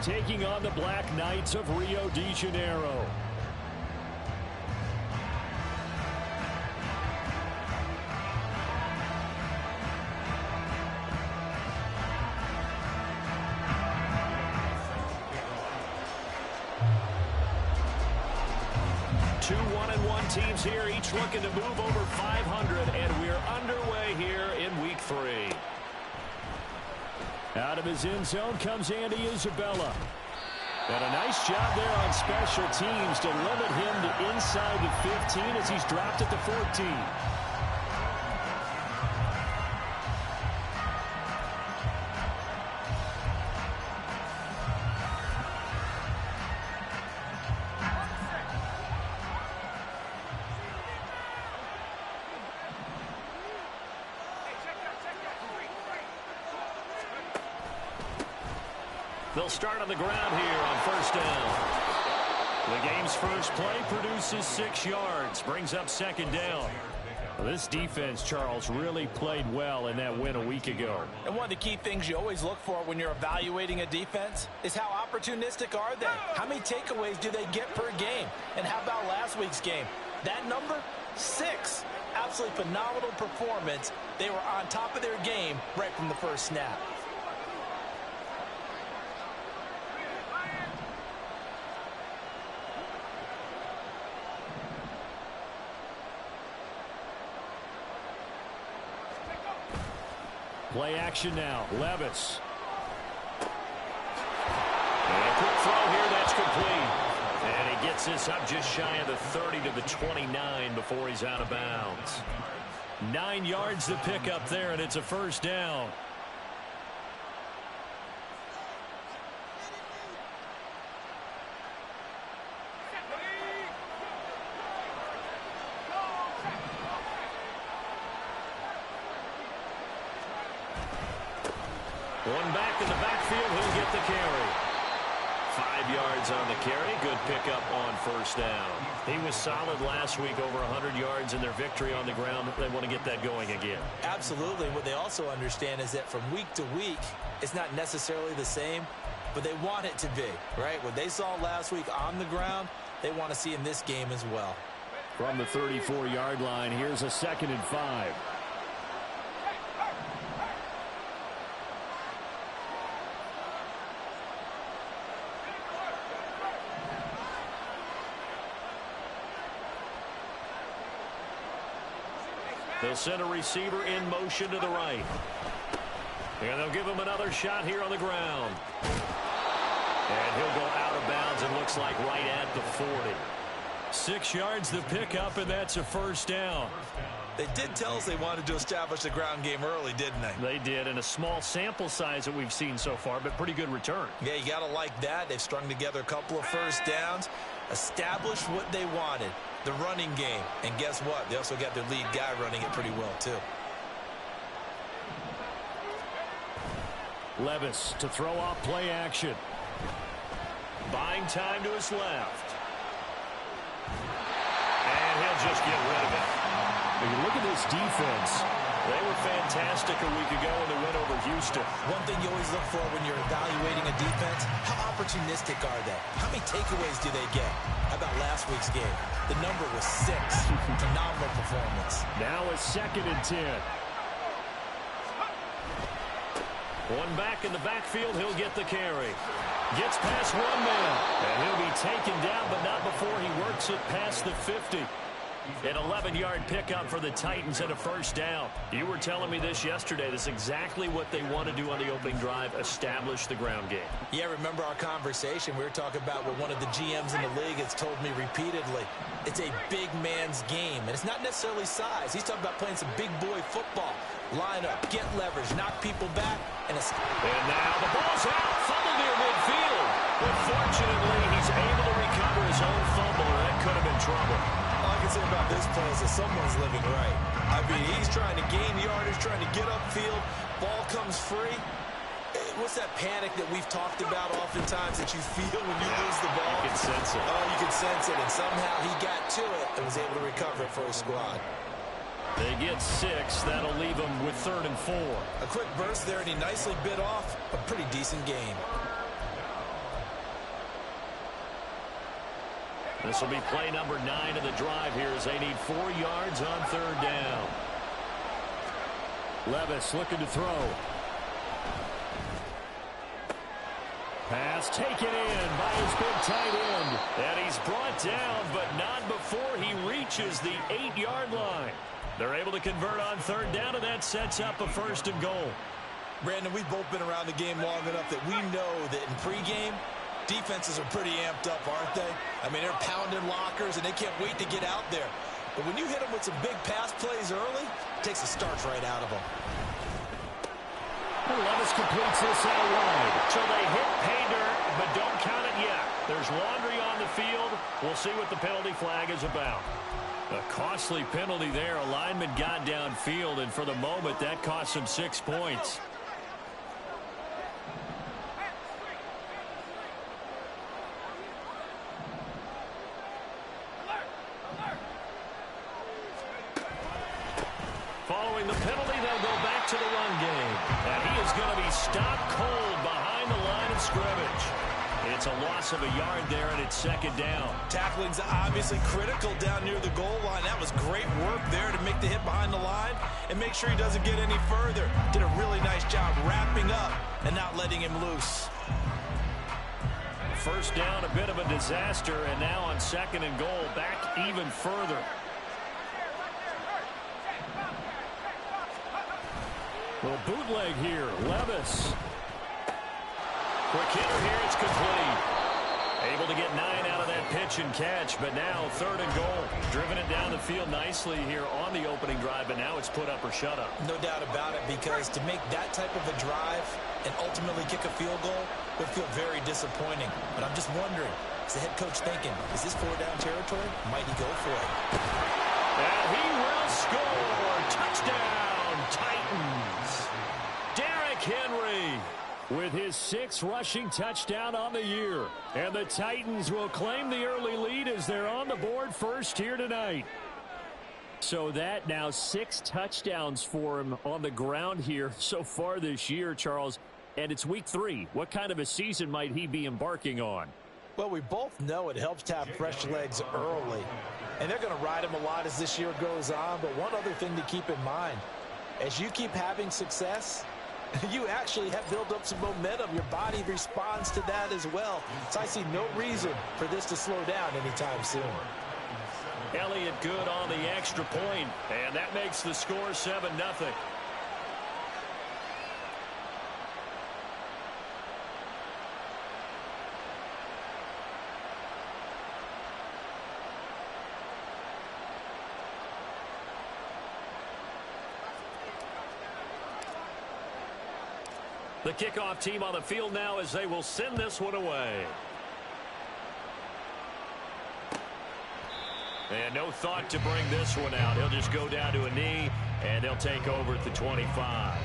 taking on the Black Knights of Rio de Janeiro. Two 1-1 teams here, each looking to move over 500, and we're underway here in week 3. Out of his end zone comes Andy Isabella. And a nice job there on special teams to limit him to inside the 15 as he's dropped at the 14. They'll start on the ground here on first down. The game's first play produces 6 yards, brings up second down. Well, this defense, Charles, really played well in that win a week ago. And one of the key things you always look for when you're evaluating a defense is how opportunistic are they? How many takeaways do they get per game? And how about last week's game? That number, 6. Absolutely phenomenal performance. They were on top of their game right from the first snap. Play action now. Levis. And a quick throw here. That's complete. And he gets this up just shy of the 30 to the 29 before he's out of bounds. 9 yards to pick up there, and it's a first down. One back in the backfield, he'll get the carry. 5 yards on the carry. Good pickup on first down. He was solid last week, over 100 yards in their victory on the ground. They want to get that going again. Absolutely. What they also understand is that from week to week, it's not necessarily the same, but they want it to be, right? What they saw last week on the ground, they want to see in this game as well. From the 34-yard line, here's a 2nd and 5. They'll send a receiver in motion to the right. And they'll give him another shot here on the ground. And he'll go out of bounds, it looks like right at the 40. 6 yards the pickup, and that's a first down. They did tell us they wanted to establish the ground game early, didn't they? They did, and a small sample size that we've seen so far, but pretty good return. Yeah, you got to like that. They've strung together a couple of first downs, established what they wanted, the running game. And guess what? They also got their lead guy running it pretty well, too. Levis to throw off play action. Buying time to his left. And he'll just get rid of it. When you look at this defense, they were fantastic a week ago in the win over Houston. One thing you always look for when you're evaluating a defense, how opportunistic are they? How many takeaways do they get? How about last week's game? The number was 6. Phenomenal performance. Now a 2nd and 10. One back in the backfield, he'll get the carry. Gets past one man, and he'll be taken down, but not before he works it past the 50. An 11-yard pickup for the Titans and a first down. You were telling me this yesterday. This is exactly what they want to do on the opening drive, establish the ground game. Yeah, remember our conversation. We were talking about what one of the GMs in the league has told me repeatedly. It's a big man's game, and it's not necessarily size. He's talking about playing some big boy football. Line up, get leverage, knock people back, and now the ball's out, fumble near midfield. But fortunately, he's able to recover his own fumble, or that could have been trouble. All I can say about this play is that someone's living right. I mean, he's trying to gain yardage, trying to get upfield. Ball comes free. What's that panic that we've talked about oftentimes that you feel when you lose the ball? You can sense it. Oh, you can sense it, and somehow he got to it and was able to recover it for his squad. They get 6. That'll leave them with 3rd and 4. A quick burst there, and he nicely bit off a pretty decent gain. This will be play number 9 of the drive here as they need 4 yards on 3rd down. Levis looking to throw. Pass taken in by his big tight end. And he's brought down, but not before he reaches the 8-yard line. They're able to convert on 3rd down, and that sets up a 1st and goal. Brandon, we've both been around the game long enough that we know that in pregame, defenses are pretty amped up, aren't they? I mean, they're pounding lockers, and they can't wait to get out there. But when you hit them with some big pass plays early, it takes the starch right out of them. Levis completes this out wide. So they hit pay dirt, but don't count it yet. There's laundry on the field. We'll see what the penalty flag is about. A costly penalty there. A lineman got downfield, and for the moment, that cost him 6 points. Following the penalty, they'll go back to the run game. And he is going to be stopped cold behind the line of scrimmage. It's a loss of a yard there, and it's 2nd down. Tackling's obviously critical down near the goal line. That was great work there to make the hit behind the line and make sure he doesn't get any further. Did a really nice job wrapping up and not letting him loose. 1st down, a bit of a disaster, and now on 2nd and goal, back even further. Little bootleg here. Levis. Quick hitter here. It's complete. Able to get 9 out of that pitch and catch, but now 3rd and goal. Driven it down the field nicely here on the opening drive, but now it's put up or shut up. No doubt about it, because to make that type of a drive and ultimately kick a field goal would feel very disappointing. But I'm just wondering, is the head coach thinking, is this 4-down territory? Might he go for it? And he will score. Touchdown, Titans. Derrick Henry with his 6th rushing touchdown on the year. And the Titans will claim the early lead as they're on the board first here tonight. So that now 6 touchdowns for him on the ground here so far this year, Charles. And it's week 3. What kind of a season might he be embarking on? Well, we both know it helps to have fresh legs early. And they're going to ride him a lot as this year goes on. But one other thing to keep in mind, as you keep having success, you actually have built up some momentum. Your body responds to that as well. So I see no reason for this to slow down anytime soon. Elliott good on the extra point, and that makes the score 7-0. The kickoff team on the field now as they will send this one away. And no thought to bring this one out. He'll just go down to a knee, and they'll take over at the 25.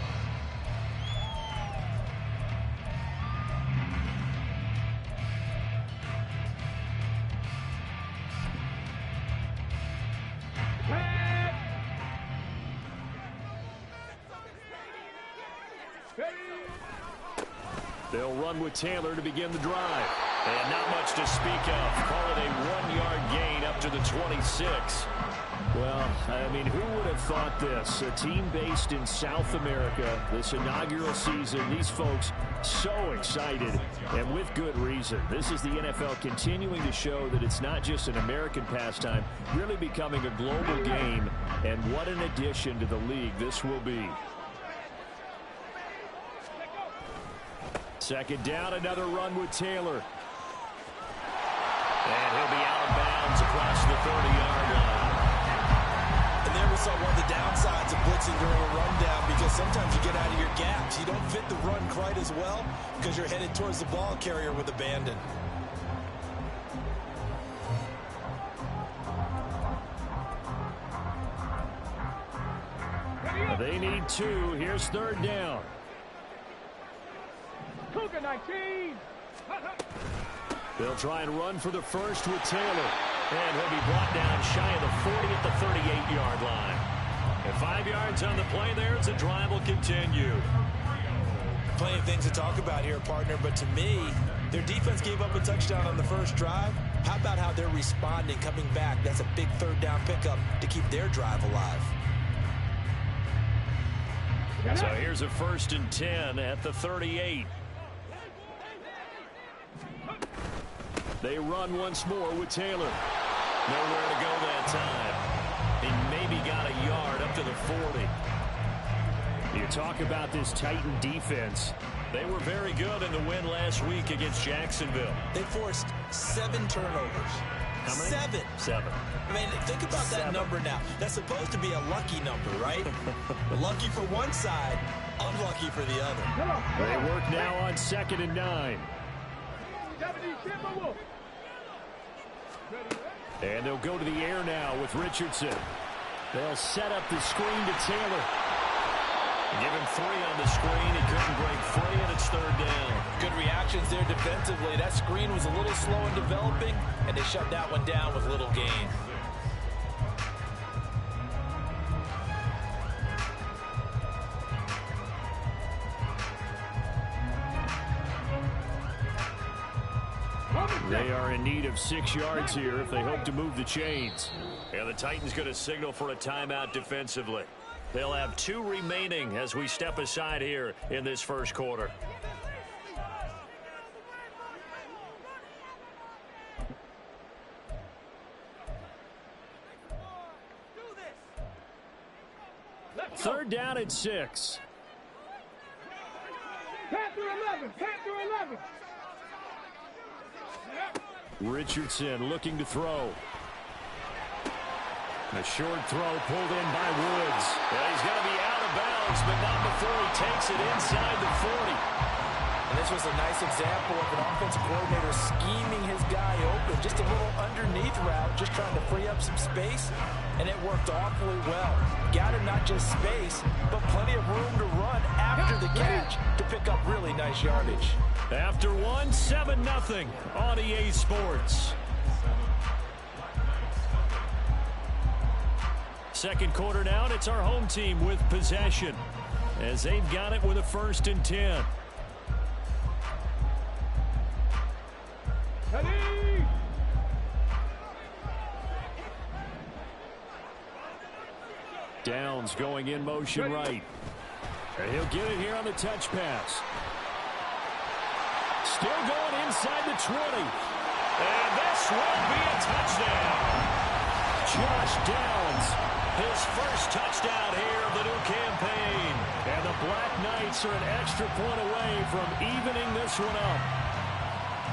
They'll run with Taylor to begin the drive. And not much to speak of. Call it a 1-yard gain up to the 26. Well, I mean, who would have thought this? A team based in South America, this inaugural season, these folks so excited, and with good reason. This is the NFL continuing to show that it's not just an American pastime, really becoming a global game, and what an addition to the league this will be. 2nd down, another run with Taylor. And he'll be out of bounds across the 30-yard line. And there we saw one of the downsides of blitzing during a rundown, because sometimes you get out of your gaps. You don't fit the run quite as well because you're headed towards the ball carrier with abandon. They need 2. Here's 3rd down. Cougar 19. They'll try and run for the first with Taylor. And he'll be brought down shy of the 40 at the 38-yard line. And 5 yards on the play there as the drive will continue. Plenty of things to talk about here, partner, but to me, their defense gave up a touchdown on the first drive. How about how they're responding, coming back? That's a big third down pickup to keep their drive alive. So here's a 1st and 10 at the 38. They run once more with Taylor. Nowhere to go that time. He maybe got a yard up to the 40. You talk about this Titan defense. They were very good in the win last week against Jacksonville. They forced 7 turnovers. How many? 7. 7. I mean, think about that number now. That's supposed to be a lucky number, right? Lucky for one side, unlucky for the other. They work now on 2nd and 9. And they'll go to the air now with Richardson. They'll set up the screen to Taylor. Give him 3 on the screen. He couldn't break free, and it's 3rd down. Good reactions there defensively. That screen was a little slow in developing, and they shut that one down with little gain. They are in need of 6 yards here if they hope to move the chains. And the Titans going to signal for a timeout defensively. They'll have 2 remaining as we step aside here in this first quarter. Third down at 6. Panther 11, Panther 11. Richardson looking to throw. A short throw pulled in by Woods. Well, he's going to be out of bounds, but not before he takes it inside the 40. And this was a nice example of an offensive coordinator scheming his guy open. Just a little underneath route, just trying to free up some space, and it worked awfully well. Got him not just space, but plenty of room to run after the catch to pick up really nice yardage. After 1, 7-0 on EA Sports. Second quarter now, and it's our home team with possession as they've got it with a 1st and 10. Downs going in motion right. And he'll get it here on the touch pass. Still going inside the 20. And this will be a touchdown. Josh Downs, his first touchdown here of the new campaign. And the Black Knights are an extra point away from evening this one up.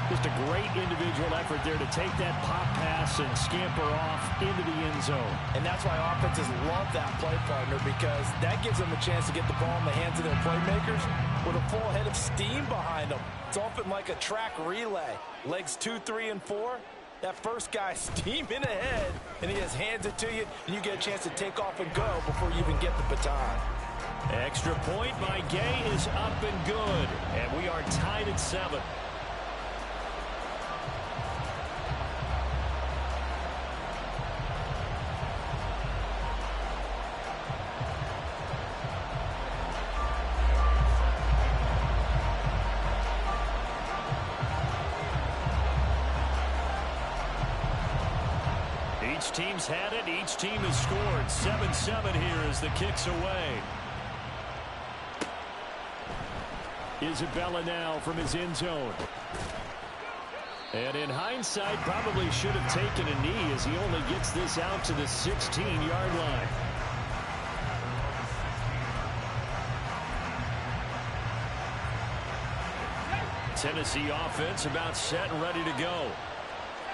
Just a great individual effort there to take that pop pass and scamper off into the end zone. And that's why offenses love that play partner, because that gives them a chance to get the ball in the hands of their playmakers with a full head of steam behind them. It's often like a track relay. Legs 2, 3, and 4. That first guy steaming ahead, and he just hands it to you, and you get a chance to take off and go before you even get the baton. Extra point by Gay is up and good. And we are tied at 7. Each team's had it. Each team has scored. 7-7 here as the kick's away. Isabella now from his end zone. And in hindsight, probably should have taken a knee as he only gets this out to the 16-yard line. Tennessee offense about set and ready to go.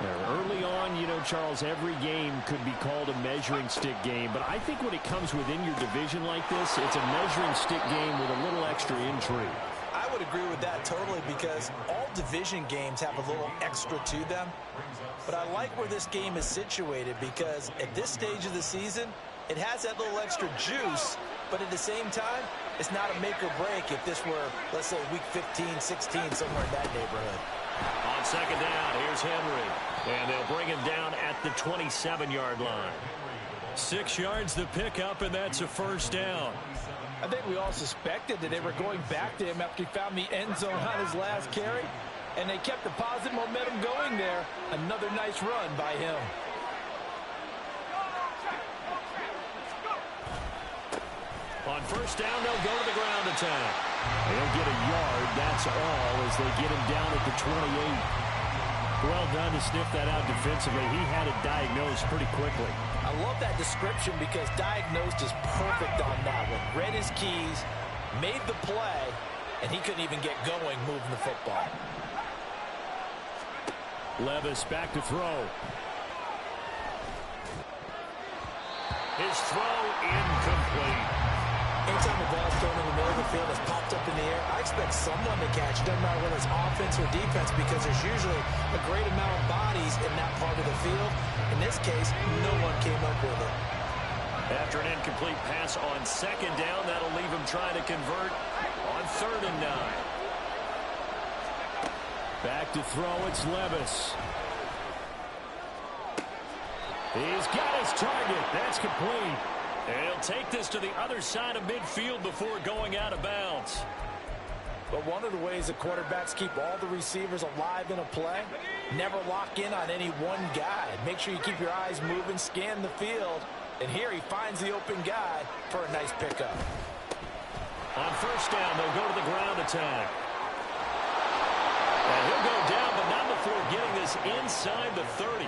Early on, you know, Charles, every game could be called a measuring stick game. But I think when it comes within your division like this, it's a measuring stick game with a little extra intrigue. I would agree with that totally, because all division games have a little extra to them. But I like where this game is situated, because at this stage of the season, it has that little extra juice. But at the same time, it's not a make or break if this were, let's say, week 15, 16, somewhere in that neighborhood. On second down, here's Henry. And they'll bring him down at the 27-yard line. 6 yards the pickup, and that's a first down. I think we all suspected that they were going back to him after he found the end zone on his last carry. And they kept the positive momentum going there. Another nice run by him. On first down, they'll go to the ground attack. They'll get a yard, that's all, as they get him down at the 28. Well done to sniff that out defensively. He had it diagnosed pretty quickly. I love that description because diagnosed is perfect on that one. Read his keys, made the play, and he couldn't even get going moving the football. Levis back to throw. His throw incomplete. Anytime the ball's thrown in the middle of the field, it's popped up in the air, I expect someone to catch it. Doesn't matter whether it's offense or defense because there's usually a great amount of bodies in that part of the field. In this case, no one came up with it. After an incomplete pass on second down, that'll leave him trying to convert on 3rd and 9. Back to throw, it's Levis. He's got his target. That's complete. And he'll take this to the other side of midfield before going out of bounds. But one of the ways the quarterbacks keep all the receivers alive in a play, never lock in on any one guy. Make sure you keep your eyes moving, scan the field. And here he finds the open guy for a nice pickup. On first down, they'll go to the ground attack. And he'll go down, but not before getting this inside the 30.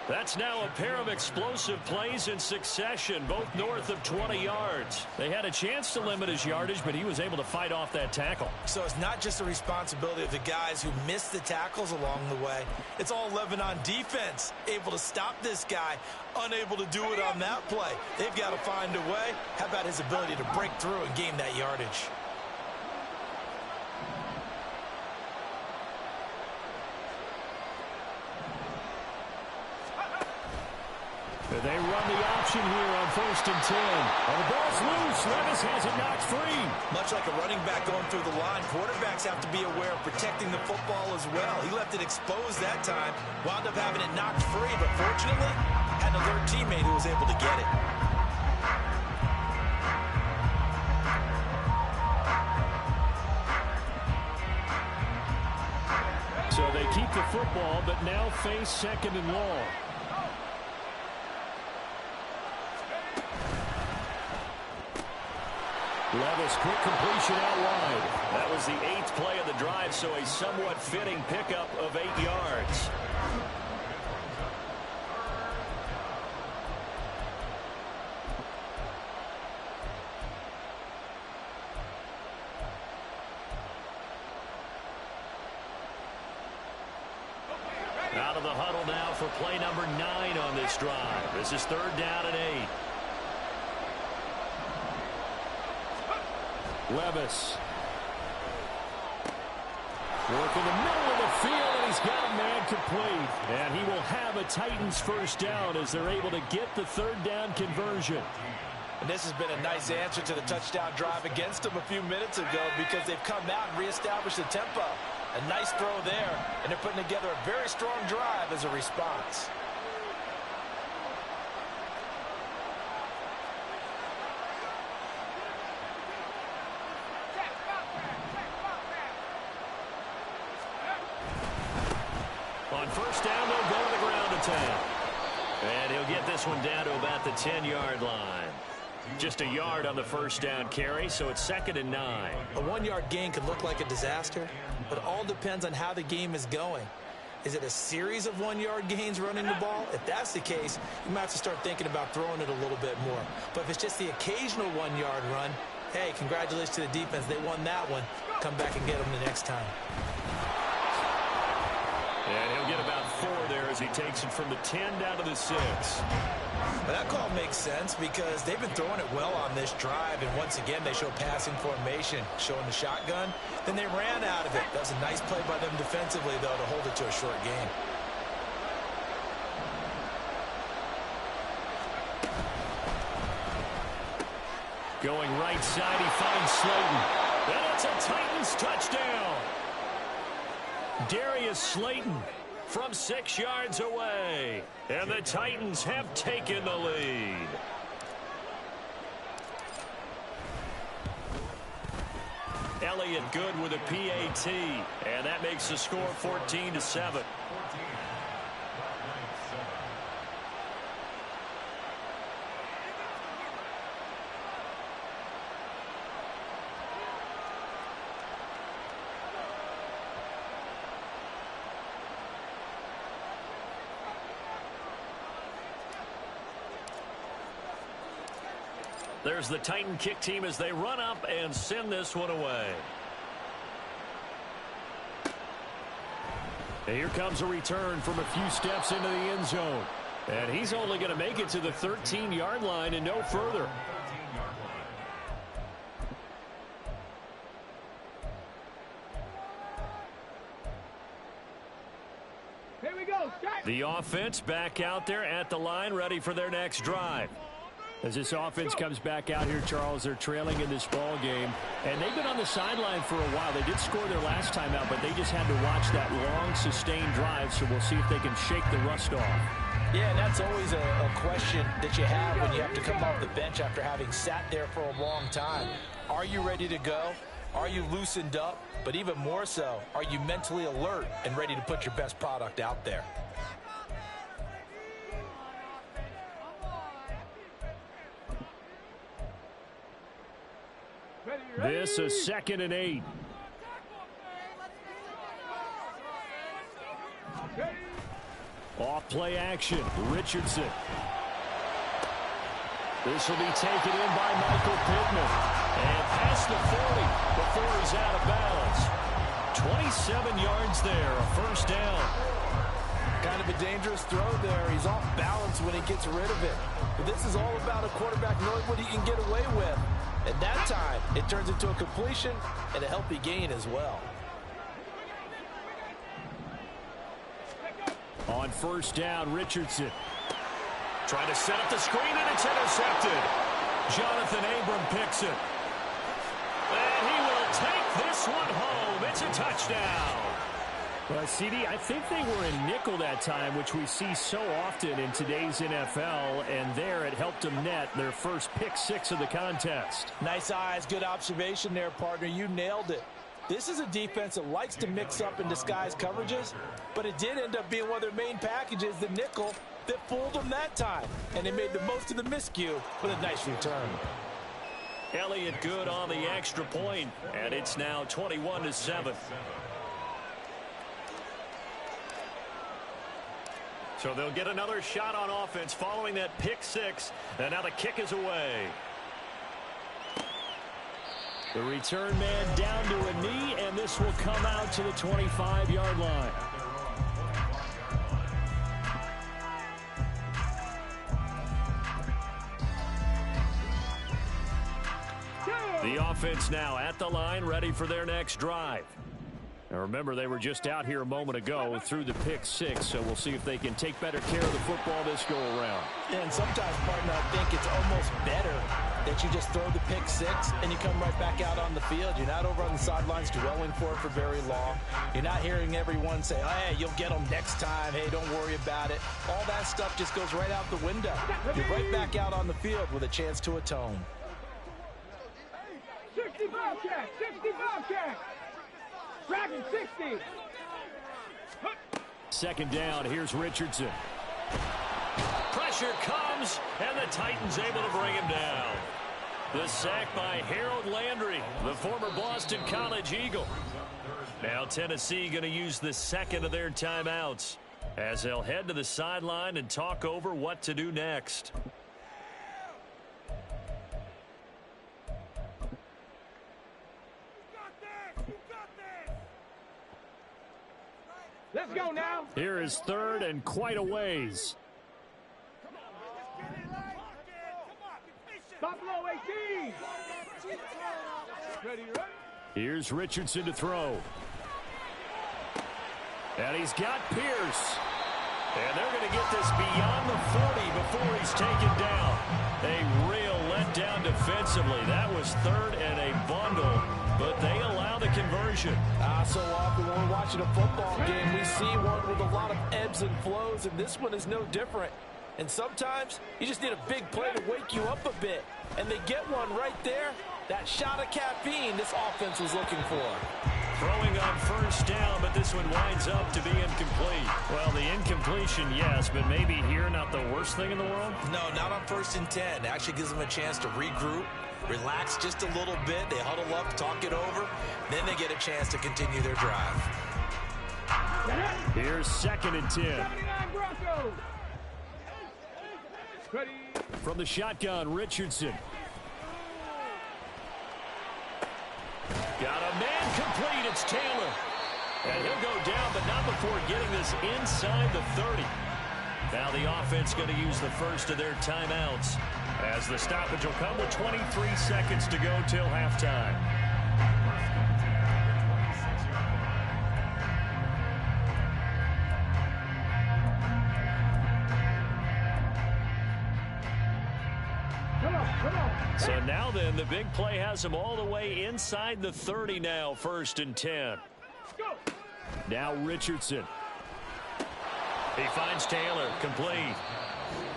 That's now a pair of explosive plays in succession, both north of 20 yards. They had a chance to limit his yardage, but he was able to fight off that tackle. So it's not just the responsibility of the guys who missed the tackles along the way. It's all Lebanon defense, able to stop this guy, unable to do it on that play. They've got to find a way. How about his ability to break through and gain that yardage? They run the option here on 1st and 10. And the ball's loose. Levis has it knocked free. Much like a running back going through the line, quarterbacks have to be aware of protecting the football as well. He left it exposed that time, wound up having it knocked free, but fortunately, had an alert teammate who was able to get it. So they keep the football, but now face 2nd and long. Levis, quick completion out wide. That was the 8th play of the drive, so a somewhat fitting pickup of 8 yards. Out of the huddle now for play number 9 on this drive. This is 3rd down and 8. Levis. Work in the middle of the field, and he's got a man complete. And he will have a Titans first down as they're able to get the 3rd down conversion. And this has been a nice answer to the touchdown drive against them a few minutes ago because they've come out and reestablished the tempo. A nice throw there, and they're putting together a very strong drive as a response. On first down, they'll go to the ground attack. And he'll get this one down to about the 10-yard line. Just a yard on the first down carry, so it's 2nd and 9. A 1-yard gain could look like a disaster, but it all depends on how the game is going. Is it a series of 1-yard gains running the ball? If that's the case, you might have to start thinking about throwing it a little bit more. But if it's just the occasional 1-yard run, hey, congratulations to the defense. They won that one. Come back and get them the next time. And he'll get about 4 there as he takes it from the 10 down to the 6. But that call makes sense because they've been throwing it well on this drive, and once again they show passing formation, showing the shotgun. Then they ran out of it. That was a nice play by them defensively, though, to hold it to a short gain. Going right side, he finds Slayton. And it's a Titans touchdown. Darius Slayton from 6 yards away. And the Titans have taken the lead. Elliott good with a PAT, and that makes the score 14-7. There's the Titan kick team as they run up and send this one away. And here comes a return from a few steps into the end zone. And he's only going to make it to the 13-yard line and no further. Here we go. Start. The offense back out there at the line, ready for their next drive. As this offense comes back out here, Charles, they're trailing in this ball game, and they've been on the sideline for a while. They did score their last time out, but they just had to watch that long, sustained drive, so we'll see if they can shake the rust off. Yeah, and that's always a question that you have when you have to come off the bench after having sat there for a long time. Are you ready to go? Are you loosened up? But even more so, are you mentally alert and ready to put your best product out there? This is 2nd and 8. Off play action. Richardson. This will be taken in by Michael Pittman. And past the 40 before he's out of bounds. 27 yards there. A first down. Kind of a dangerous throw there. He's off balance when he gets rid of it. But this is all about a quarterback knowing what he can get away with. At that time, it turns into a completion and a healthy gain as well. On first down, Richardson. Trying to set up the screen, and it's intercepted. Jonathan Abram picks it. And he will take this one home. It's a touchdown. Well, CD, I think they were in nickel that time, which we see so often in today's NFL, and there it helped them net their first pick 6 of the contest. Nice eyes, good observation there, partner. You nailed it. This is a defense that likes to mix up and disguise coverages, but it did end up being one of their main packages, the nickel, that fooled them that time. And they made the most of the miscue with a nice return. Elliott good on the extra point, and it's now 21-7. So they'll get another shot on offense following that pick 6, and now the kick is away. The return man down to a knee, and this will come out to the 25-yard line. The offense now at the line, ready for their next drive. Now remember, they were just out here a moment ago through the pick 6, so we'll see if they can take better care of the football this go around. And sometimes, partner, I think it's almost better that you just throw the pick 6 and you come right back out on the field. You're not over on the sidelines dwelling for it for very long. You're not hearing everyone say, oh, hey, you'll get them next time. Hey, don't worry about it. All that stuff just goes right out the window. You're right back out on the field with a chance to atone. 60 Bobcat, 60 Bobcat. Dragon 60. Second down, here's Richardson. Pressure comes, and the Titans able to bring him down. The sack by Harold Landry, the former Boston College Eagle. Now Tennessee going to use the second of their timeouts as they'll head to the sideline and talk over what to do next. Let's go now. Here is third and quite a ways. Buffalo 18. Ready. Here's Richardson to throw. And he's got Pierce. And they're going to get this beyond the 40 before he's taken down. A real letdown defensively. That was third and a bundle, but they allow the conversion. So often when we're watching a football game, we see one with a lot of ebbs and flows, and this one is no different. And sometimes you just need a big play to wake you up a bit. And they get one right there, That shot of caffeine this offense was looking for. Throwing on first down, but this one winds up to be incomplete. Well, the incompletion, yes, but maybe here not the worst thing in the world? No, not on 1st and 10. It actually gives them a chance to regroup, relax just a little bit. They huddle up, talk it over. Then they get a chance to continue their drive. Here's 2nd and 10. 79 Broncos. Ready. From the shotgun, Richardson. Got a man complete. It's Taylor. And he'll go down, but not before getting this inside the 30. Now the offense going to use the first of their timeouts, as the stoppage will come with 23 seconds to go till halftime. So now then, the big play has them all the way inside the 30 now, 1st and 10. Now Richardson. He finds Taylor, complete.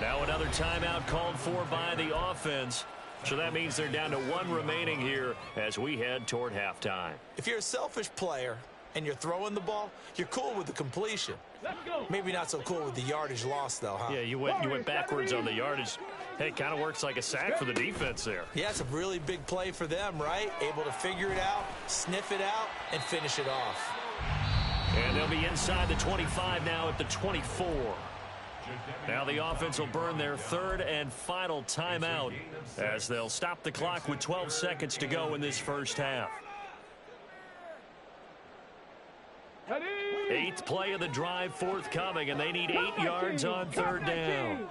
Now another timeout called for by the offense. So that means they're down to 1 remaining here as we head toward halftime. If you're a selfish player and you're throwing the ball, you're cool with the completion. Maybe not so cool with the yardage loss, though, huh? Yeah, you went backwards on the yardage. Hey, kind of works like a sack for the defense there. Yeah, it's a really big play for them, right? Able to figure it out, sniff it out, and finish it off. And they'll be inside the 25 now at the 24. Now the offense will burn their 3rd and final timeout as they'll stop the clock with 12 seconds to go in this first half. 8th play of the drive forthcoming, and they need 8 yards on 3rd down.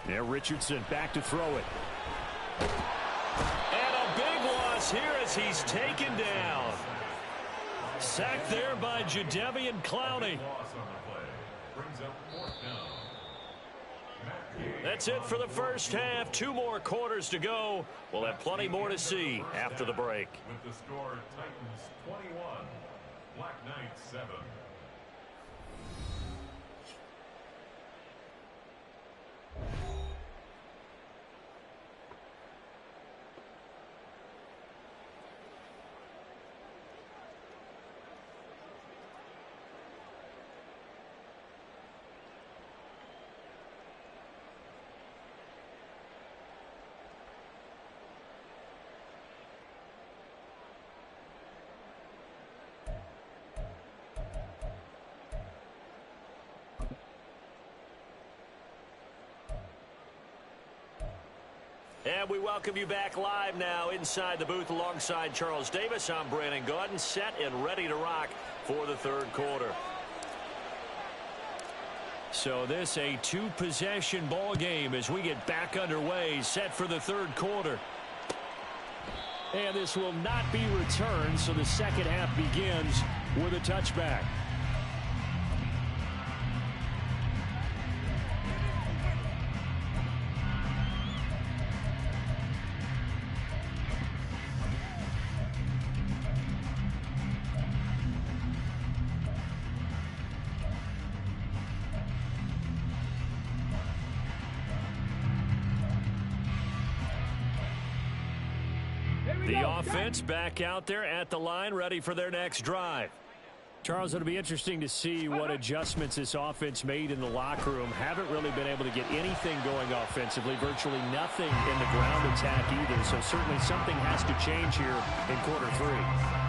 Now Richardson back to throw it. And a big loss here as he's taken down. Sacked there by Jadeveon Clowney. That's it for the first half. 2 more quarters to go. We'll have plenty more to see after the break. With the score, Titans 21, Black Knights 7. And we welcome you back live now inside the booth alongside Charles Davis. I'm Brandon Gaudin, set and ready to rock for the 3rd quarter. So this a 2-possession ball game as we get back underway, set for the 3rd quarter. And this will not be returned, so the second half begins with a touchback. The offense back out there at the line, ready for their next drive. Charles, it'll be interesting to see what adjustments this offense made in the locker room. Haven't really been able to get anything going offensively, virtually nothing in the ground attack either. So certainly something has to change here in quarter 3.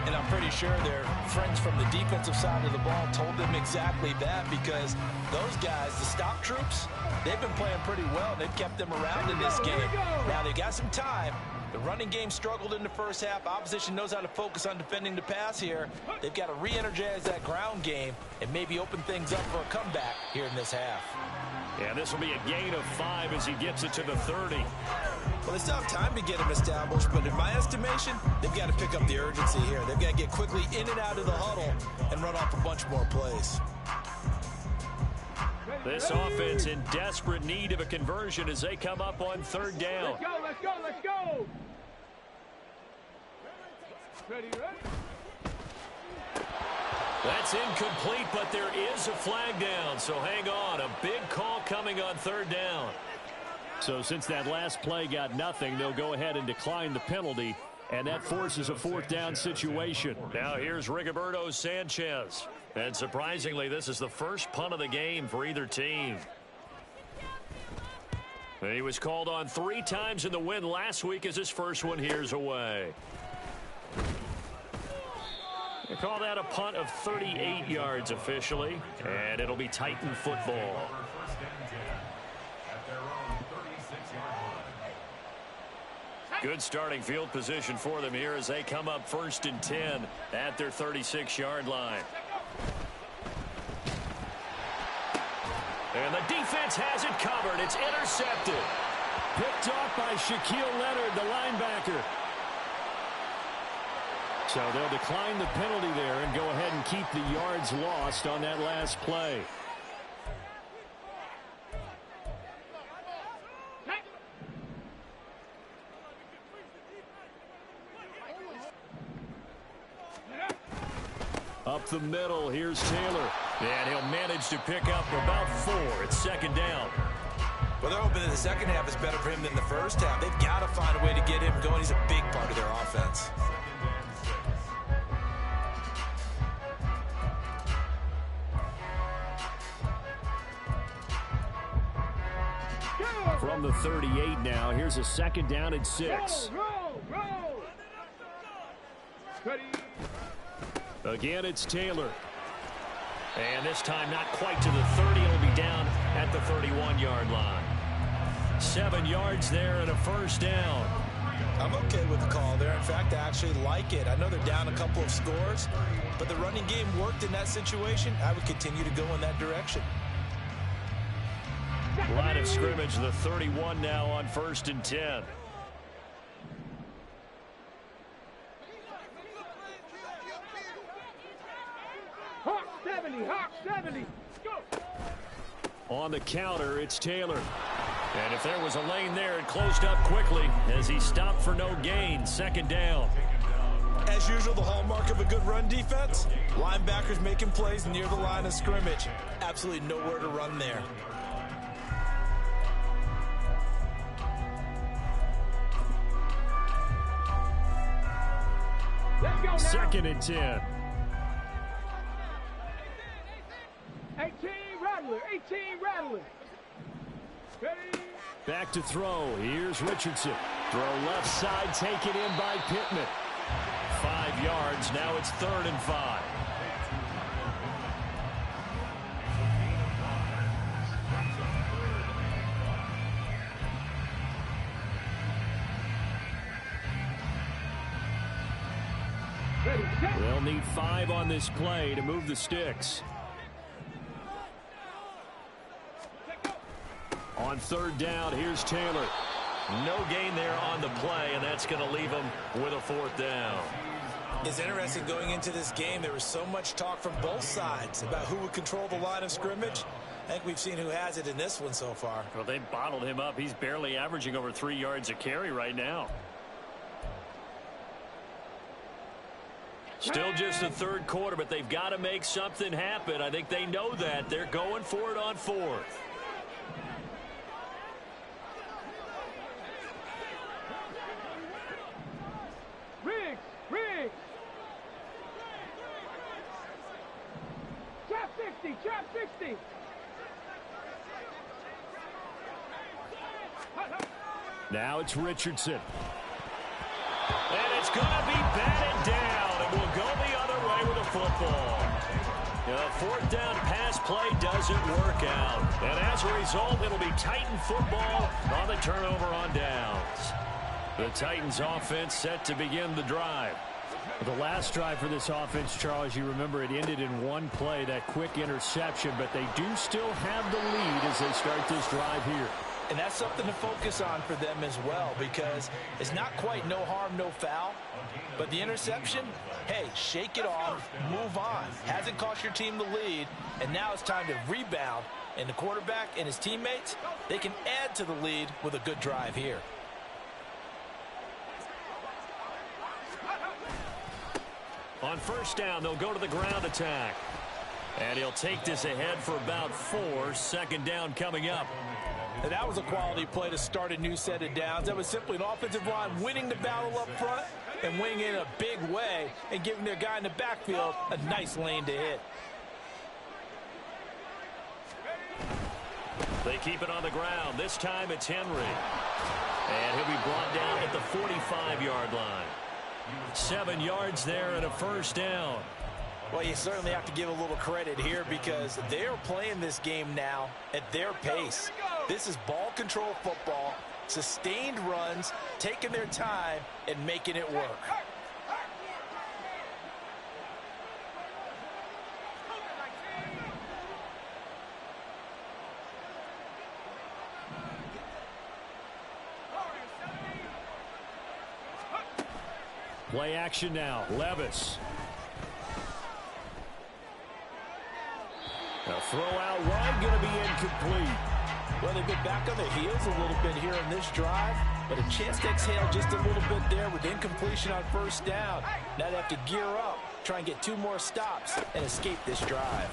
And I'm pretty sure their friends from the defensive side of the ball told them exactly that, because those guys, the stop troops, they've been playing pretty well. They've kept them around in this game. Now they got some time. The running game struggled in the first half. Opposition knows how to focus on defending the pass here. They've got to re-energize that ground game and maybe open things up for a comeback here in this half. Yeah, this will be a gain of 5 as he gets it to the 30. Well, they still have time to get him established, but in my estimation, they've got to pick up the urgency here. They've got to get quickly in and out of the huddle and run off a bunch more plays. This offense in desperate need of a conversion as they come up on 3rd down. Let's go, let's go, let's go. Ready, ready. That's incomplete, but there is a flag down, so hang on. A big call coming on 3rd down. So since that last play got nothing, they'll go ahead and decline the penalty, and that forces a fourth down situation. Now here's Rigoberto Sanchez. And surprisingly, this is the first punt of the game for either team. And he was called on 3 times in the win last week as his first one here's away. They call that a punt of 38 yards officially, and it'll be Titan football. Good starting field position for them here as they come up 1st and 10 at their 36-yard line. And the defense has it covered. It's intercepted. Picked off by Shaquille Leonard, the linebacker. So they'll decline the penalty there and go ahead and keep the yards lost on that last play. Up the middle, here's Taylor. And he'll manage to pick up about 4. It's 2nd down. Well, they're hoping that the second half is better for him than the first half. They've got to find a way to get him going. He's a big part of their offense. From the 38 now, here's a 2nd down and 6. Roll. Ready. Again, it's Taylor. And this time not quite to the 30. It'll be down at the 31-yard line. 7 yards there and a 1st down. I'm okay with the call there. In fact, I actually like it. I know they're down a couple of scores, but the running game worked in that situation. I would continue to go in that direction. Line of scrimmage, the 31 now on 1st and 10. Hawk 70. Go. On the counter, it's Taylor. And if there was a lane there, it closed up quickly as he stopped for no gain. 2nd down. As usual, the hallmark of a good run defense, linebackers making plays near the line of scrimmage. Absolutely nowhere to run there. Let's go now. 2nd and 10. 18 rattler. Ready. Back to throw. Here's Richardson. Throw left side, taken in by Pittman. 5 yards. Now it's 3rd and 5. Ready. Set. They'll need 5 on this play to move the sticks. On 3rd down, here's Taylor. No gain there on the play, and that's going to leave him with a 4th down. It's interesting going into this game. There was so much talk from both sides about who would control the line of scrimmage. I think we've seen who has it in this one so far. Well, they bottled him up. He's barely averaging over 3 yards a carry right now. Still just the 3rd quarter, but they've got to make something happen. I think they know that. They're going for it on 4th. Riggs. Trap 60. Now it's Richardson. And it's going to be batted down. It will go the other way with the football. The 4th down pass play doesn't work out. And as a result, it'll be Titan football on the turnover on downs. The Titans offense set to begin the drive. The last drive for this offense, Charles, you remember it ended in 1 play, that quick interception, but they do still have the lead as they start this drive here. And that's something to focus on for them as well, because it's not quite no harm, no foul. But the interception, hey, shake it off, move on. Hasn't cost your team the lead, and now it's time to rebound. And the quarterback and his teammates, they can add to the lead with a good drive here. On 1st down, they'll go to the ground attack. And he'll take this ahead for about 4. 2nd down coming up. And that was a quality play to start a new set of downs. That was simply an offensive line winning the battle up front and winning it in a big way and giving their guy in the backfield a nice lane to hit. They keep it on the ground. This time it's Henry. And he'll be brought down at the 45-yard line. 7 yards there and a first down. Well, you certainly have to give a little credit here because they are playing this game now at their pace. This is ball control football, sustained runs, taking their time and making it work. Play action now. Levis. A throw out wide, going to be incomplete. Well, they've been back on their heels a little bit here in this drive, but a chance to exhale just a little bit there with incompletion on first down. Now they have to gear up, try and get 2 more stops, and escape this drive.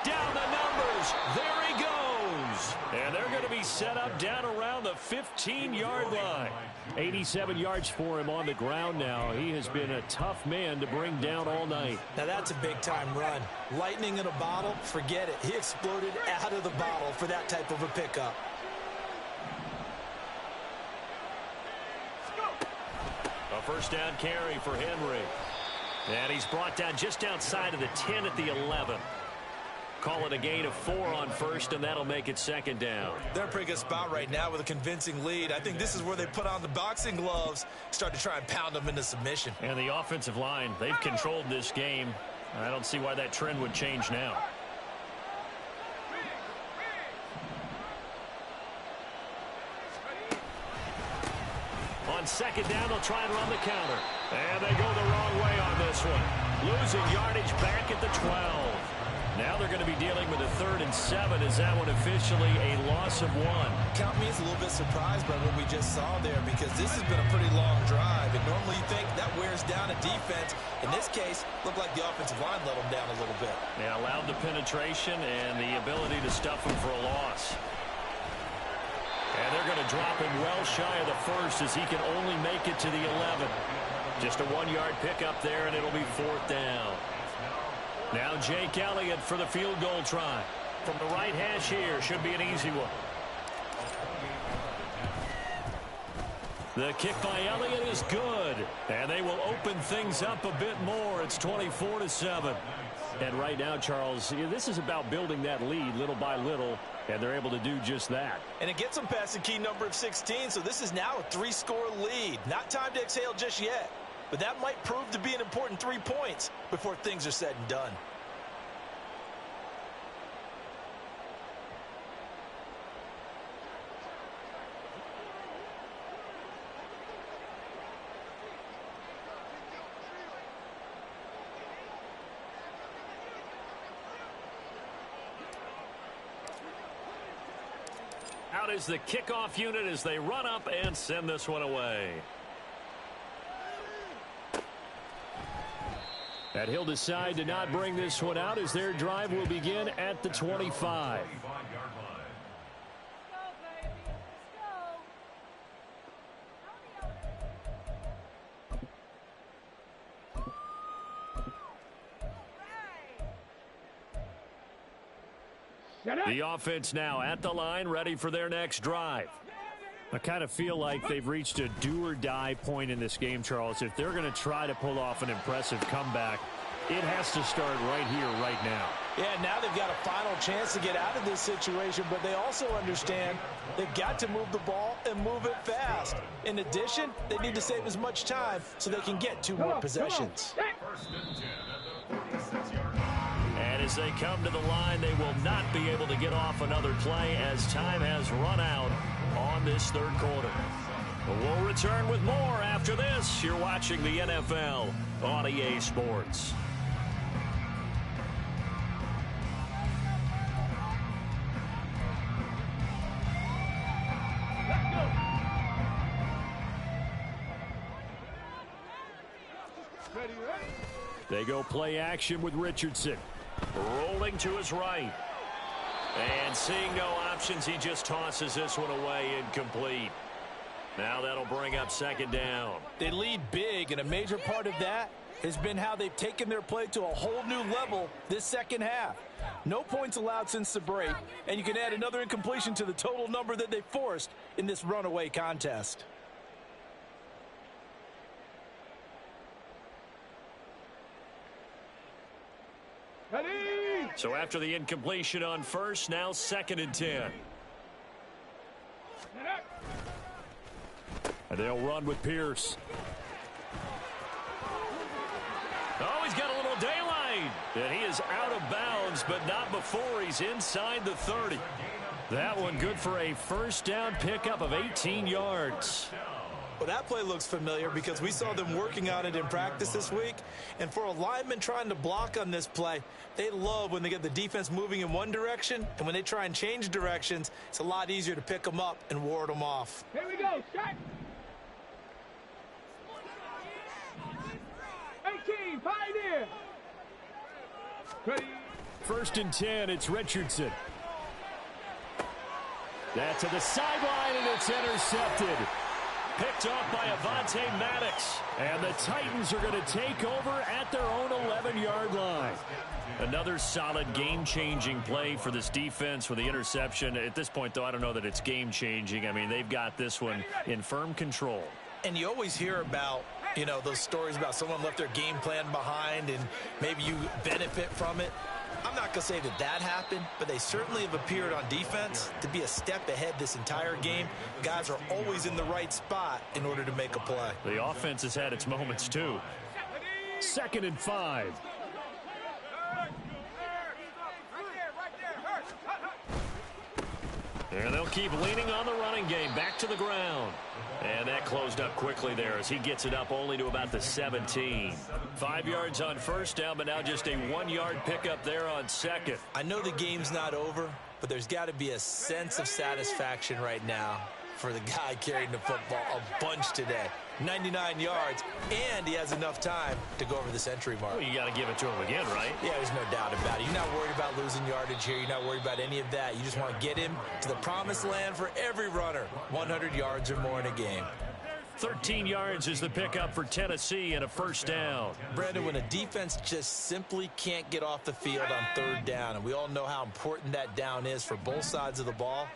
Down the numbers. There he goes. And they're going to be set up down around the 15-yard line. 87 yards for him on the ground now. He has been a tough man to bring down all night. Now that's a big-time run. Lightning in a bottle, forget it. He exploded out of the bottle for that type of a pickup. A first down carry for Henry. And he's brought down just outside of the 10 at the 11. Call it a gain of 4 on first, and that'll make it second down. They're in a pretty good spot right now with a convincing lead. I think this is where they put on the boxing gloves, start to try and pound them into submission. And the offensive line, they've controlled this game. I don't see why that trend would change now. On second down, they'll try and run the counter. And they go the wrong way on this one. Losing yardage back at the 12. Now they're going to be dealing with a 3rd and 7. Is that one officially a loss of 1? Count me as a little bit surprised by what we just saw there because this has been a pretty long drive. And normally you think that wears down a defense. In this case, looked like the offensive line let them down a little bit. Yeah, allowed the penetration and the ability to stuff them for a loss. And they're going to drop him well shy of the 1st as he can only make it to the 11. Just a 1-yard pickup there, and it'll be 4th down. Now Jake Elliott for the field goal try. From the right hash here, should be an easy one. The kick by Elliott is good. And they will open things up a bit more. It's 24-7. And right now, Charles, this is about building that lead little by little. And they're able to do just that. And it gets them past the key number of 16. So this is now a 3-score lead. Not time to exhale just yet. But that might prove to be an important 3 points before things are said and done. Out is the kickoff unit as they run up and send this one away. And he'll decide to not bring this one out as their drive will begin at the 25. The offense now at the line, ready for their next drive. I kind of feel like they've reached a do-or-die point in this game, Charles. If they're going to try to pull off an impressive comeback, it has to start right here, right now. Yeah, now they've got a final chance to get out of this situation, but they also understand they've got to move the ball and move it fast. In addition, they need to save as much time so they can get 2 more possessions. And as they come to the line, they will not be able to get off another play as time has run out on this 3rd quarter. We'll return with more after this. You're watching the NFL on EA Sports. They go play action with Richardson. Rolling to his right. And seeing no options, he just tosses this one away incomplete. Now that'll bring up second down. They lead big, and a major part of that has been how they've taken their play to a whole new level this second half. No points allowed since the break, and you can add another incompletion to the total number that they forced in this runaway contest. Ready? So after the incompletion on first, now 2nd and 10. And they'll run with Pierce. Oh, he's got a little daylight. And he is out of bounds, but not before he's inside the 30. That one good for a first down pickup of 18 yards. Well, that play looks familiar because we saw them working on it in practice this week. And for a lineman trying to block on this play, they love when they get the defense moving in one direction. And when they try and change directions, it's a lot easier to pick them up and ward them off. Here we go, shot. 18, Pioneer. Ready? 1st and 10, it's Richardson. That's to the sideline, and it's intercepted. Picked off by Avonte Maddox. And the Titans are going to take over at their own 11-yard line. Another solid game-changing play for this defense with the interception. At this point, though, I don't know that it's game-changing. I mean, they've got this one in firm control. And you always hear about, those stories about someone left their game plan behind and maybe you benefit from it. I'm not going to say that happened, but they certainly have appeared on defense to be a step ahead this entire game. Guys are always in the right spot in order to make a play. The offense has had its moments, too. 2nd and 5. And they'll keep leaning on the running game. Back to the ground. And that closed up quickly there as he gets it up only to about the 17. 5 yards on first down, but now just a 1-yard pickup there on second. I know the game's not over, but there's got to be a sense of satisfaction right now for the guy carrying the football a bunch today. 99 yards, and he has enough time to go over the century mark. Well, you got to give it to him again, right? Yeah, there's no doubt about it. You're not worried about losing yardage here. You're not worried about any of that. You just want to get him to the promised land for every runner. 100 yards or more in a game. 13 yards is the pickup for Tennessee and a first down. Brandon, when a defense just simply can't get off the field on 3rd down, and we all know how important that down is for both sides of the ball,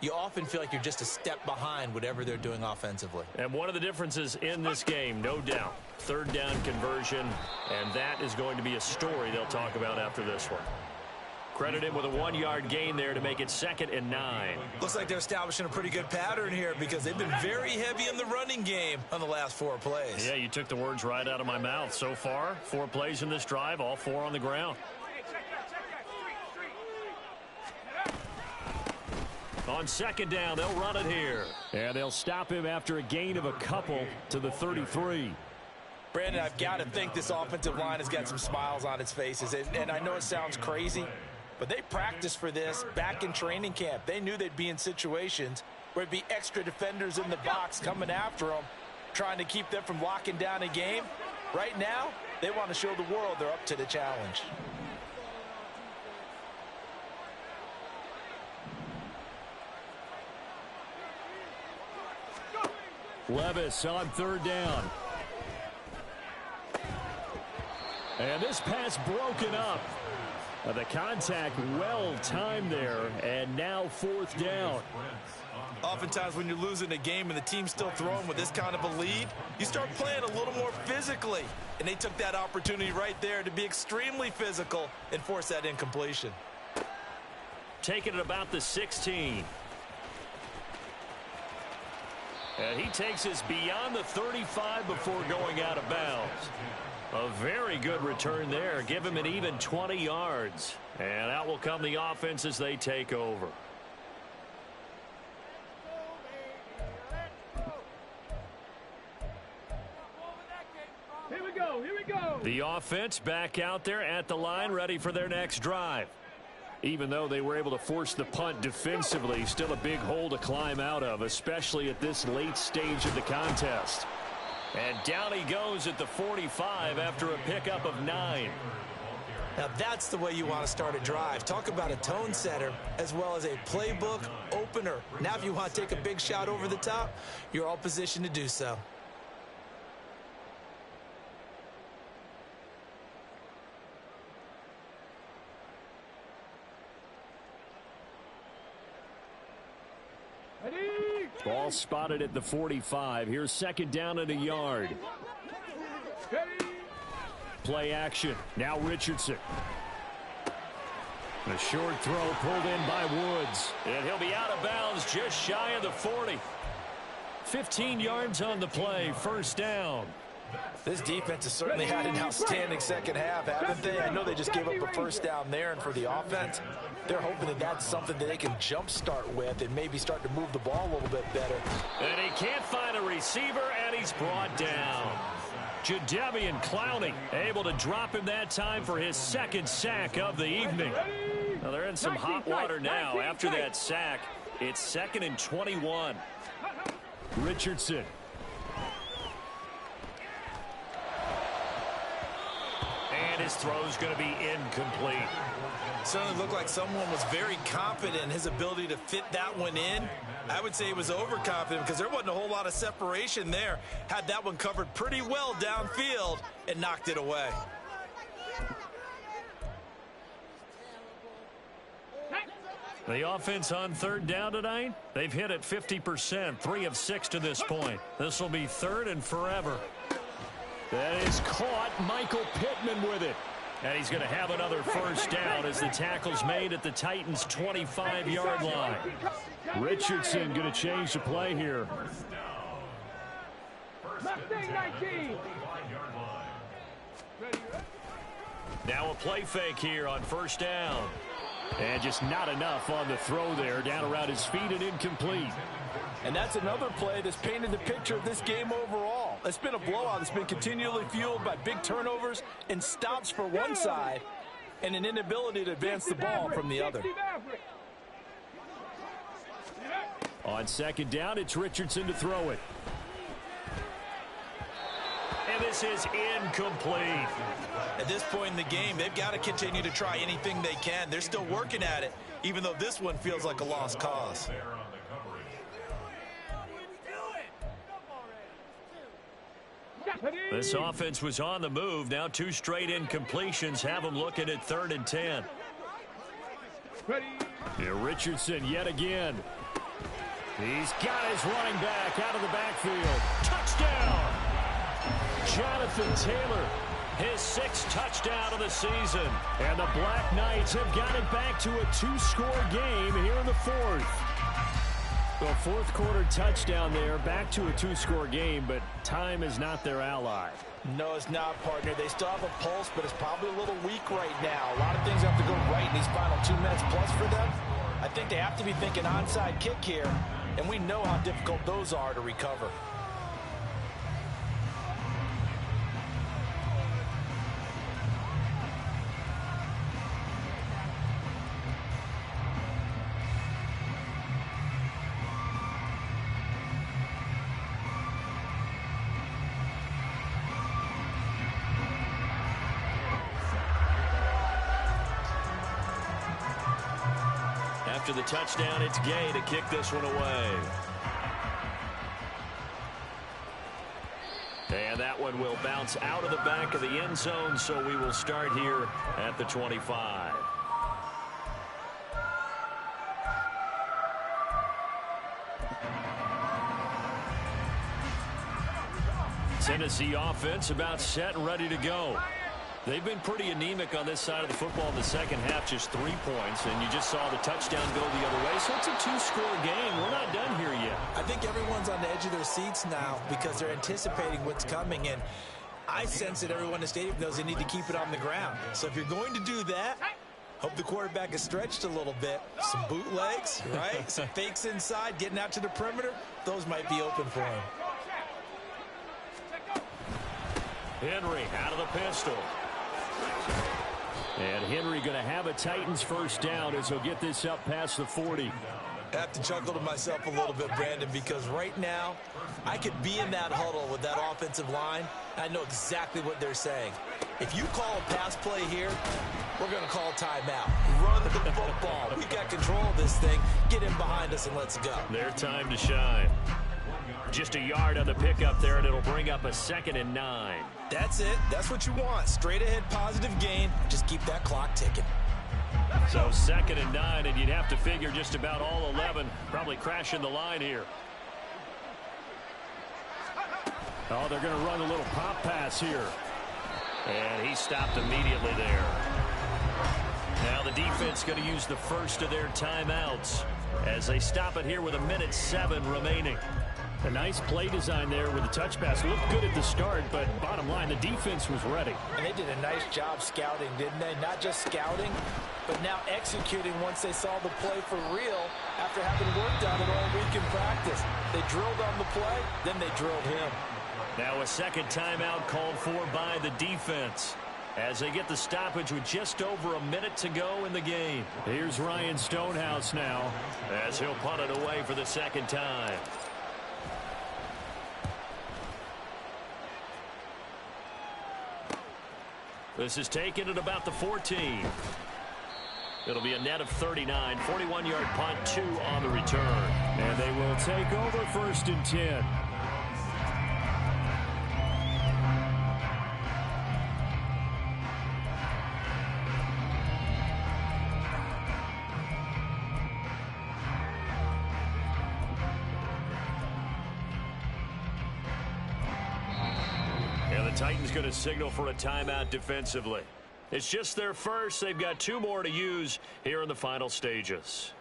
you often feel like you're just a step behind whatever they're doing offensively. And one of the differences in this game, no doubt, 3rd down conversion, and that is going to be a story they'll talk about after this one. Credit him with a 1-yard gain there to make it 2nd and 9. Looks like they're establishing a pretty good pattern here because they've been very heavy in the running game on the last 4 plays. Yeah, you took the words right out of my mouth. So far, 4 plays in this drive, all 4 on the ground. On 2nd down, they'll run it here. And they'll stop him after a gain of a couple to the 33. Brandon, I've got to think this offensive line has got some smiles on its faces. And I know it sounds crazy, but they practiced for this back in training camp. They knew they'd be in situations where it'd be extra defenders in the box coming after them, trying to keep them from locking down a game. Right now, they want to show the world they're up to the challenge. Levis on 3rd down. And this pass broken up. The contact well timed there, and now 4th down. Oftentimes when you're losing a game and the team's still throwing with this kind of a lead, you start playing a little more physically. And they took that opportunity right there to be extremely physical and force that incompletion. Taking it about the 16. And he takes us beyond the 35 before going out of bounds. A very good return there. Give him an even 20 yards. And out will come the offense as they take over. Here we go, here we go. The offense back out there at the line, ready for their next drive. Even though they were able to force the punt defensively, still a big hole to climb out of, especially at this late stage of the contest. And down he goes at the 45 after a pickup of 9. Now that's the way you want to start a drive. Talk about a tone setter as well as a playbook opener. Now if you want to take a big shot over the top, you're all positioned to do so. Ball spotted at the 45. Here's second down and a yard. Play action. Now Richardson. A short throw pulled in by Woods. And he'll be out of bounds just shy of the 40. 15 yards on the play. First down. This defense has certainly had an outstanding second half, haven't they? I know they just gave up a first down there, and for the offense, they're hoping that that's something that they can jumpstart with and maybe start to move the ball a little bit better. And he can't find a receiver, and he's brought down. Jadeveon Clowney able to drop him that time for his second sack of the evening. Well, they're in some hot water now. After that sack, it's 2nd and 21. Richardson. And his throw's going to be incomplete. Certainly looked like someone was very confident in his ability to fit that one in. I would say he was overconfident because there wasn't a whole lot of separation there. Had that one covered pretty well downfield and knocked it away. The offense on third down tonight, they've hit it 50%, 3 of 6 to this point. This will be 3rd and forever. That is caught. Michael Pittman with it. And he's going to have another first down as the tackle's made at the Titans' 25-yard line. Richardson going to change the play here. Now a play fake here on first down. And just not enough on the throw there. Down around his feet and incomplete. And that's another play that's painted the picture of this game overall. It's been a blowout that's been continually fueled by big turnovers and stops for one side and an inability to advance the ball from the other. On second down, it's Richardson to throw it. And this is incomplete. At this point in the game, they've got to continue to try anything they can. They're still working at it, even though this one feels like a lost cause. This offense was on the move. Now 2 straight incompletions have them looking at 3rd and 10. Here Richardson yet again. He's got his running back out of the backfield. Touchdown! Jonathan Taylor, his 6th touchdown of the season. And the Black Knights have got it back to a 2-score game here in the 4th. The 4th quarter touchdown there, back to a 2-score game, but time is not their ally. No, it's not, partner. They still have a pulse, but it's probably a little weak right now. A lot of things have to go right in these final 2 minutes plus for them. I think they have to be thinking onside kick here, and we know how difficult those are to recover. After the touchdown, it's Gay to kick this one away. And that one will bounce out of the back of the end zone, so we will start here at the 25. Tennessee offense about set and ready to go. They've been pretty anemic on this side of the football in the second half, just 3 points, and you just saw the touchdown go the other way. So it's a 2-score game. We're not done here yet. I think everyone's on the edge of their seats now because they're anticipating what's coming, and I sense that everyone in the stadium knows they need to keep it on the ground. So if you're going to do that, hope the quarterback is stretched a little bit. Some bootlegs, right? Some fakes inside, getting out to the perimeter. Those might be open for him. Henry out of the pistol. And Henry going to have a Titans first down as he'll get this up past the 40. I have to chuckle to myself a little bit, Brandon, because right now I could be in that huddle with that offensive line. I know exactly what they're saying. If you call a pass play here, we're going to call timeout. Run the football. We've got control of this thing. Get in behind us and let's go. Their time to shine. Just a yard on the pickup there, and it'll bring up a 2nd and 9. That's it. That's what you want. Straight ahead positive gain. Just keep that clock ticking. So 2nd and 9, and you'd have to figure just about all 11 probably crashing the line here. Oh, they're going to run a little pop pass here. And he stopped immediately there. Now the defense going to use the first of their timeouts as they stop it here with 1:07 remaining. A nice play design there with the touch pass. Looked good at the start, but bottom line, the defense was ready. And they did a nice job scouting, didn't they? Not just scouting, but now executing once they saw the play for real after having worked on it all week in practice. They drilled on the play, then they drilled him. Now a second timeout called for by the defense as they get the stoppage with just over a minute to go in the game. Here's Ryan Stonehouse now as he'll punt it away for the second time. This is taken at about the 14. It'll be a net of 39, 41-yard punt, 2 on the return. And they will take over 1st and 10. Titans going to signal for a timeout defensively. It's just their first. They've got 2 more to use here in the final stages.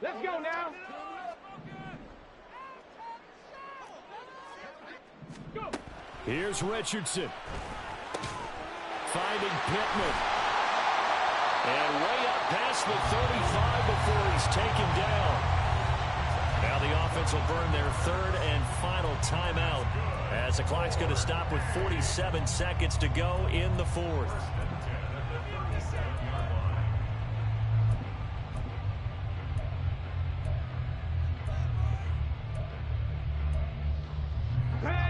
Let's go now. Go. Here's Richardson. Finding Pittman. And way up past the 35 before he's taken down. Now the offense will burn their 3rd and final timeout as the clock's going to stop with 47 seconds to go in the 4th.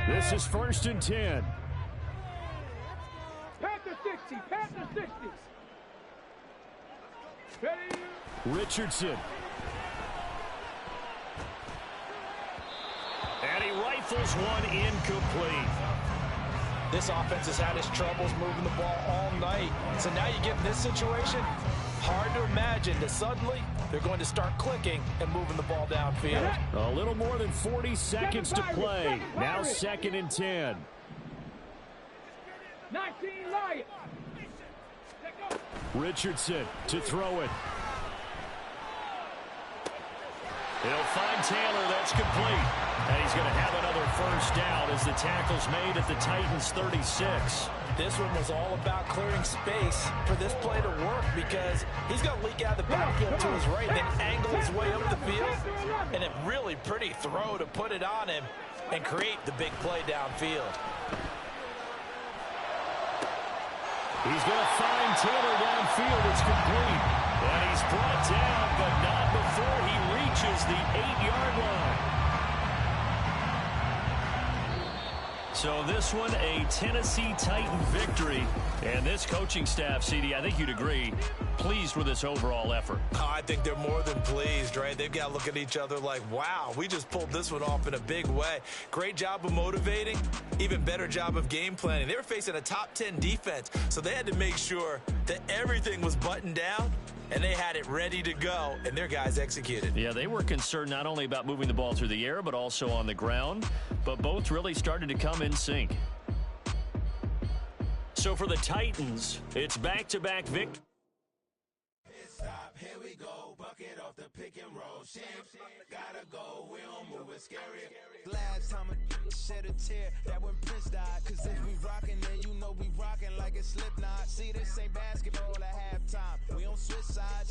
This is 1st and 10. Panther 60, Panther 60. Ready? Richardson. And he rifles one incomplete. This offense has had its troubles moving the ball all night. So now you get in this situation, hard to imagine that suddenly they're going to start clicking and moving the ball downfield. A little more than 40 seconds to play. Now 2nd and 10. 19 Lions. Richardson to throw it. He'll find Taylor. That's complete. And he's going to have another 1st down as the tackle's made at the Titans' 36. This one was all about clearing space for this play to work because he's going to leak out the backfield to his right and then angle his way up the field. And a really pretty throw to put it on him and create the big play downfield. He's going to find Taylor downfield. It's complete. And he's brought down, but not before he reaches the 8-yard line. So this one, a Tennessee Titan victory. And this coaching staff, CD, I think you'd agree, pleased with this overall effort. Oh, I think they're more than pleased, right? They've got to look at each other like, wow, we just pulled this one off in a big way. Great job of motivating, even better job of game planning. They were facing a top 10 defense, so they had to make sure that everything was buttoned down, and they had it ready to go, and their guys executed. Yeah, they were concerned not only about moving the ball through the air, but also on the ground, but both really started to come in sync. So for the Titans, it's back-to-back victory. Here we go, bucket off the pick and roll. Champs, gotta go, we don't move it scary. Last time a shed a tear, that when Prince died. Cause if we rockin', then you know we rockin' like a Slipknot. See, this ain't basketball at halftime, we don't switch sides.